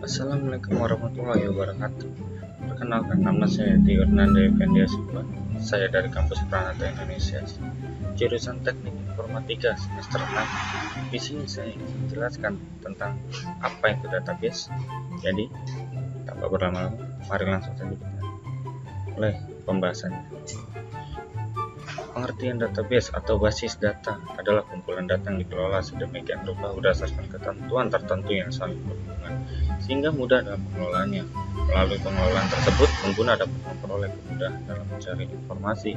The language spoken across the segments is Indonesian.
Assalamualaikum warahmatullahi wabarakatuh. Perkenalkan, nama saya Tio Hernanda Effendia Silva. Saya dari kampus Pranata Indonesia, jurusan Teknik Informatika semester 6. Di sini saya ingin menjelaskan tentang apa itu database. Jadi, tanpa berlama-lama, mari langsung saja kita mulai pembahasannya. Pengertian database atau basis data adalah kumpulan data yang dikelola sedemikian rupa berdasarkan ketentuan tertentu yang saling berhubungan, sehingga mudah dalam pengelolaannya. Melalui pengelolaan tersebut, pengguna dapat memperoleh kemudahan dalam mencari informasi,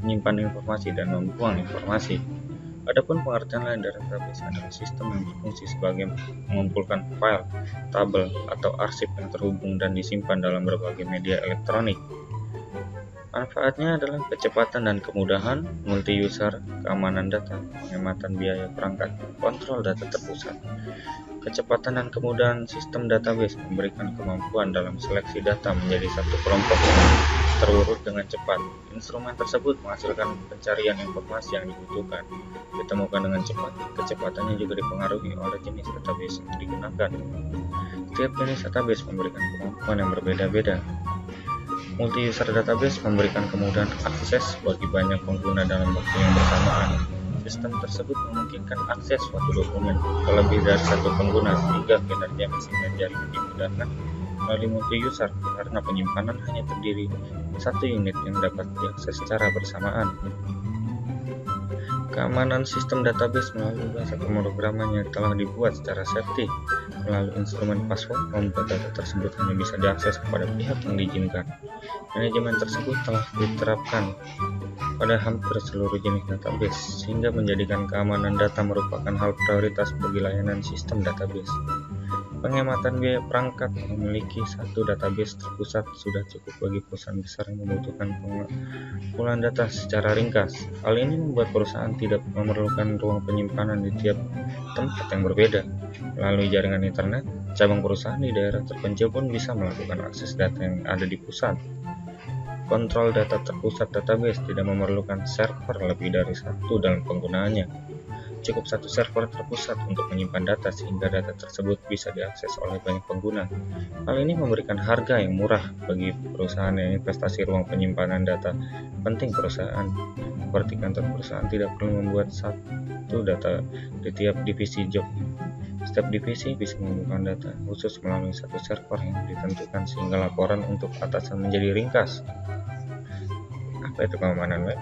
menyimpan informasi, dan membuang informasi. Adapun pengertian lain dari database adalah sistem yang berfungsi sebagai mengumpulkan file, tabel, atau arsip yang terhubung dan disimpan dalam berbagai media elektronik. Manfaatnya adalah kecepatan dan kemudahan, multi-user, keamanan data, penghematan biaya perangkat, kontrol data terpusat. Kecepatan dan kemudahan sistem database memberikan kemampuan dalam seleksi data menjadi satu kelompok terurut dengan cepat. Instrumen tersebut menghasilkan pencarian informasi yang dibutuhkan, ditemukan dengan cepat. Kecepatannya juga dipengaruhi oleh jenis database yang digunakan. Setiap jenis database memberikan kemampuan yang berbeda-beda. Multi-user database memberikan kemudahan akses bagi banyak pengguna dalam waktu yang bersamaan. Sistem tersebut memungkinkan akses suatu dokumen ke lebih dari satu pengguna sehingga kinerja mesin dan jaringan dimudahkan melalui multi-user karena penyimpanan hanya terdiri satu unit yang dapat diakses secara bersamaan. Keamanan sistem database melalui bahasa pemrograman yang telah dibuat secara safety melalui instrumen password membuat data tersebut hanya bisa diakses kepada pihak yang diizinkan. Manajemen tersebut telah diterapkan pada hampir seluruh jenis database sehingga menjadikan keamanan data merupakan hal prioritas bagi layanan sistem database. Penghematan biaya perangkat memiliki satu database terpusat sudah cukup bagi perusahaan besar yang membutuhkan pengumpulan data secara ringkas. Hal ini membuat perusahaan tidak memerlukan ruang penyimpanan di tiap tempat yang berbeda. Melalui jaringan internet, cabang perusahaan di daerah terpencil pun bisa melakukan akses data yang ada di pusat. Kontrol data terpusat database tidak memerlukan server lebih dari satu dalam penggunaannya. Cukup satu server terpusat untuk menyimpan data sehingga data tersebut bisa diakses oleh banyak pengguna. Hal ini memberikan harga yang murah bagi perusahaan yang investasi ruang penyimpanan data. Penting perusahaan seperti kantor perusahaan tidak perlu membuat satu data di tiap divisi job. Setiap divisi bisa mengumpulkan data khusus melalui satu server yang ditentukan sehingga laporan untuk atasan menjadi ringkas. Apa itu keamanan web?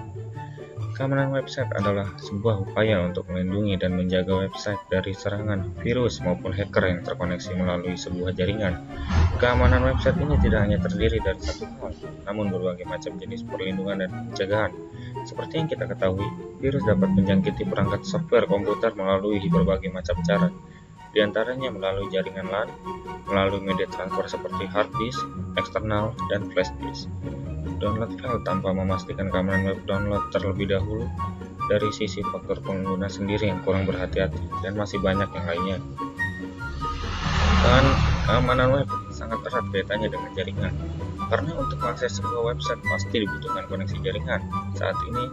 Keamanan website adalah sebuah upaya untuk melindungi dan menjaga website dari serangan virus maupun hacker yang terkoneksi melalui sebuah jaringan. Keamanan website ini tidak hanya terdiri dari satu hal, namun berbagai macam jenis perlindungan dan pencegahan. Seperti yang kita ketahui, virus dapat menjangkiti perangkat software komputer melalui berbagai macam cara, di antaranya melalui jaringan LAN, melalui media transfer seperti hard disk, eksternal, dan flash disk. Download file tanpa memastikan keamanan web download terlebih dahulu dari sisi faktor pengguna sendiri yang kurang berhati-hati, dan masih banyak yang lainnya. Dan keamanan web sangat erat kaitannya dengan jaringan, karena untuk mengakses sebuah website pasti dibutuhkan koneksi jaringan. Saat ini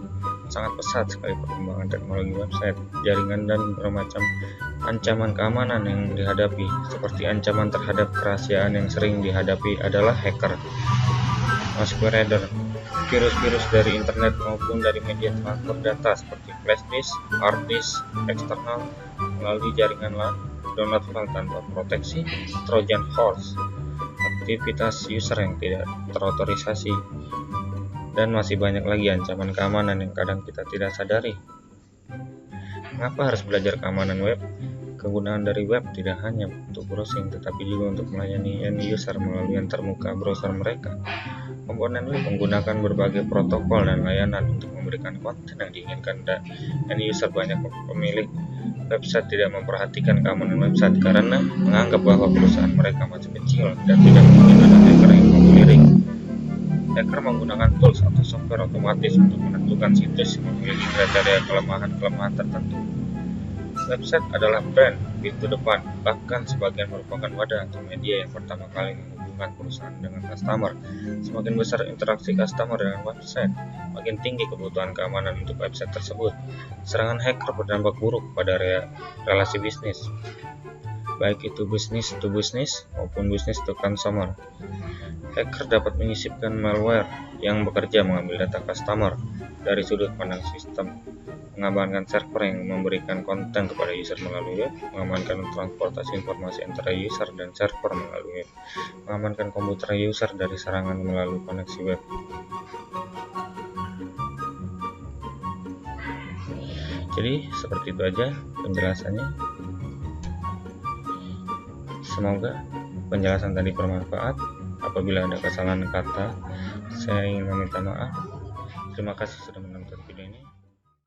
sangat pesat sekali perkembangan teknologi website, jaringan, dan bermacam ancaman keamanan yang dihadapi. Seperti ancaman terhadap kerahasiaan yang sering dihadapi adalah hacker, malware reader, virus-virus dari internet maupun dari media transfer data seperti flash disk, hard disk, eksternal, melalui jaringan LAN, download file tanpa proteksi, Trojan horse, aktivitas user yang tidak terotorisasi, dan masih banyak lagi ancaman keamanan yang kadang kita tidak sadari. Mengapa harus belajar keamanan web? Kegunaan dari web tidak hanya untuk browsing, tetapi juga untuk melayani end user melalui antarmuka browser mereka. Komponen web menggunakan berbagai protokol dan layanan untuk memberikan konten yang diinginkan dan end user. Banyak pemilik website tidak memperhatikan keamanan website karena menganggap bahwa perusahaan mereka masih kecil dan tidak mungkin ada hacker yang melirik. Hacker menggunakan tools atau software otomatis untuk menentukan situs yang memiliki kriteria kelemahan-kelemahan tertentu. Website adalah brand, pintu depan, bahkan sebagian merupakan wadah atau media yang pertama kali menghubungkan perusahaan dengan customer. Semakin besar interaksi customer dengan website, makin tinggi kebutuhan keamanan untuk website tersebut. Serangan hacker berdampak buruk pada relasi bisnis. baik itu bisnis to bisnis maupun bisnis to consumer. Hacker dapat menyisipkan malware yang bekerja mengambil data customer dari sudut pandang sistem, mengamankan server yang memberikan konten kepada user melalui web, mengamankan transportasi informasi antara user dan server melalui web, mengamankan komputer user dari serangan melalui koneksi web. Jadi seperti itu aja penjelasannya. Semoga penjelasan tadi bermanfaat. Apabila ada kesalahan kata, saya ingin meminta maaf. Terima kasih sudah menonton video ini.